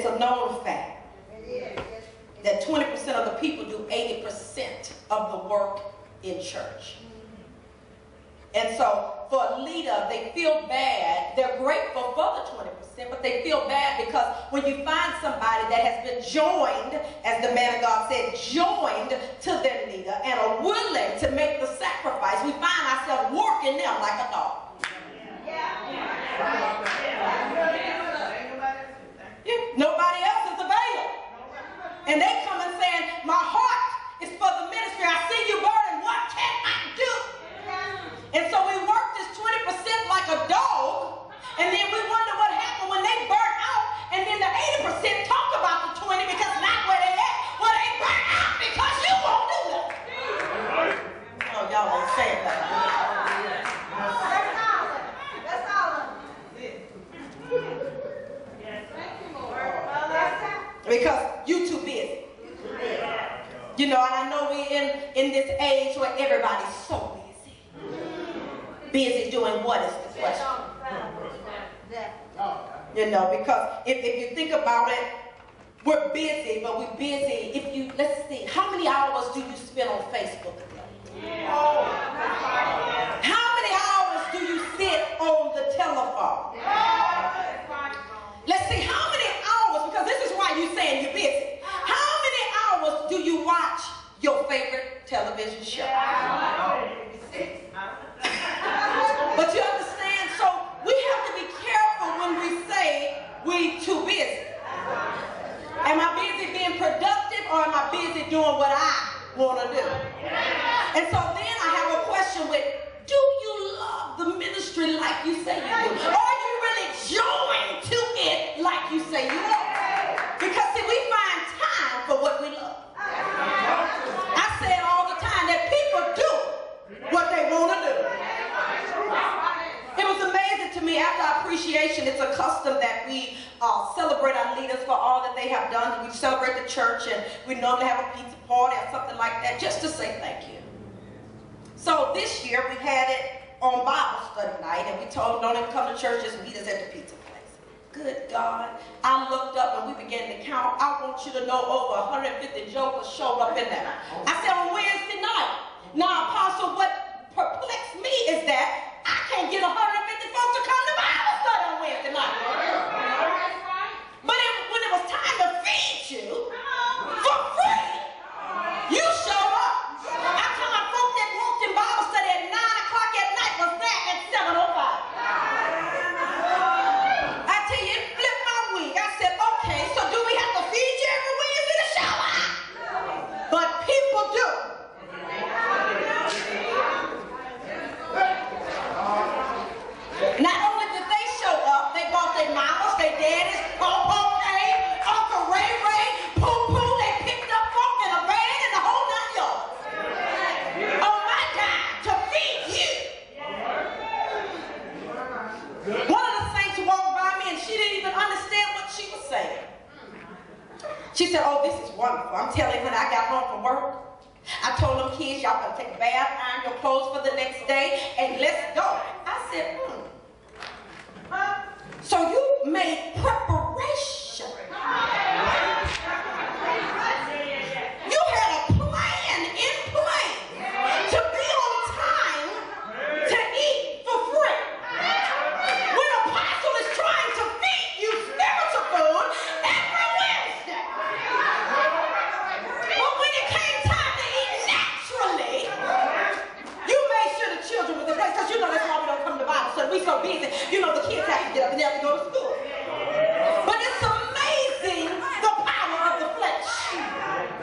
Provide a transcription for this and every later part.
a known fact that 20% of the people do 80% of the work in church. And so for a leader, they feel bad. They're grateful for the 20%, but they feel bad because when you find somebody that has been joined, as the man of God said, joined to their leader and are willing to make the sacrifice, we find ourselves working them like a dog. Nobody else is available. And they come and saying, my heart is for the ministry. I see you burning. What can I do? And so we work this 20% like a dog, and then we wonder what happened when they burn out, and then the 80% talk about the 20 because not where they at. Well, they burn out because you won't do that. Oh, y'all ain't saying that. That's all of it. Because you too busy. You know, and I know we're in this age where everybody's so busy. Busy doing what is the question? You know, because if you think about it, we're busy, but we're busy. Let's see, how many hours do you spend on Facebook a day? How many hours do you sit on the telephone? Let's see, how many hours, because this is why you're saying you're busy. How many hours do you watch your favorite television show? But you understand, so we have to be careful when we say we too busy. Am I busy being productive, or am I busy doing what I want to do? And so then I have a question with, do you love the ministry like you say you do? Or are you really joined to it like you say you are? Because see, we find time for what we love. I say it all the time that people do what they want to do. It was amazing to me after appreciation. It's a custom that we celebrate our leaders for all that they have done. We celebrate the church, and we normally have a pizza party or something like that just to say thank you. So this year we had it on Bible study night, and we told them don't even come to church, just meet us at the pizza place. Good God. I looked up and we began to count. I want you to know over 150 jokers showed up in there. I said on Wednesday night. Now, Apostle, what perplexed me is that I can't get 150 folks to come to Bible study on Wednesday night. But when it was time to feed you for free, you showed up. I'm talking about folks that walked in Bible study at 9 o'clock at night was there at 7:05. I tell you, it flipped my wing. I said, okay, so do we have to feed you every Wednesday to show up? But people do. Not only did they show up, they brought their mamas, their daddies, Uncle Ray Ray, Poo Poo. They picked up folk in a van and the whole 9 yards. On my time to feed you. One of the saints walked by me and she didn't even understand what she was saying. She said, oh, this is wonderful. I'm telling you, when I got home from work, I told them kids, y'all can take a bath, iron your clothes for the next day, and let's go. I said, so you made preparation. You had a plan in place to be on time to eat for free. When Apostle is trying to feed you spiritual food every Wednesday. But when it came time to eat naturally, you made sure the children were in place, because you know that's why we don't come to Bible study. We so busy. You know the kids have to get up and they have to go to school. But it's amazing the power of the flesh.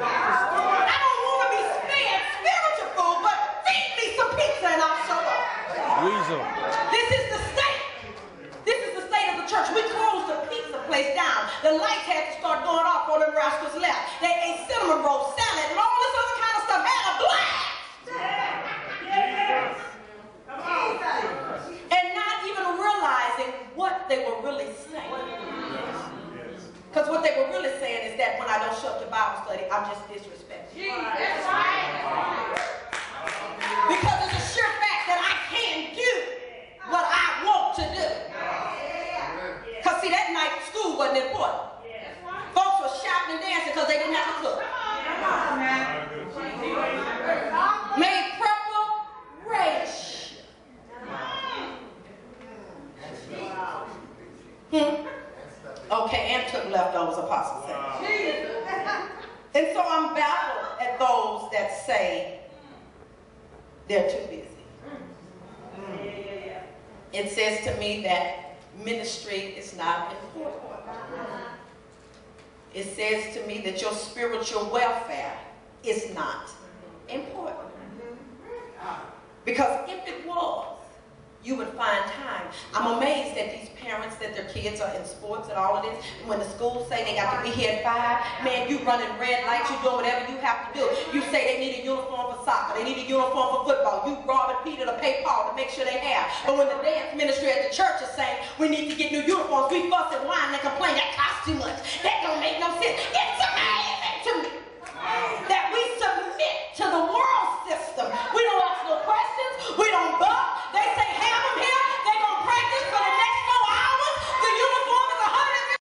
I don't want to be fed spiritual food, but feed me some pizza and I'll show up. Weasel. This is the state. This is the state of the church. We closed the pizza place down. The lights had to start going off on them rascals left. They ate cinnamon rolls, salad, and all this other kind of stuff. Had a blast. And not even realizing what they were really saying. Because what they were really saying is that when I don't show up to Bible study, I'm just disrespectful. That's right. Because it's a sure fact that I can't do what I want to do. Because see, that night school wasn't important. Okay, and took leftovers, Apostle said. And so I'm baffled at those that say they're too busy. It says to me that ministry is not important. It says to me that your spiritual welfare is not important. Because if it was, you would find time. I'm amazed at these parents that their kids are in sports and all of this. And when the schools say they got to be here at 5, man, you running red lights, you doing whatever you have to do. You say they need a uniform for soccer, they need a uniform for football. You robbing Peter to pay Paul to make sure they have. But when the dance ministry at the church is saying we need to get new uniforms, we fuss and whine and complain, that costs too much. That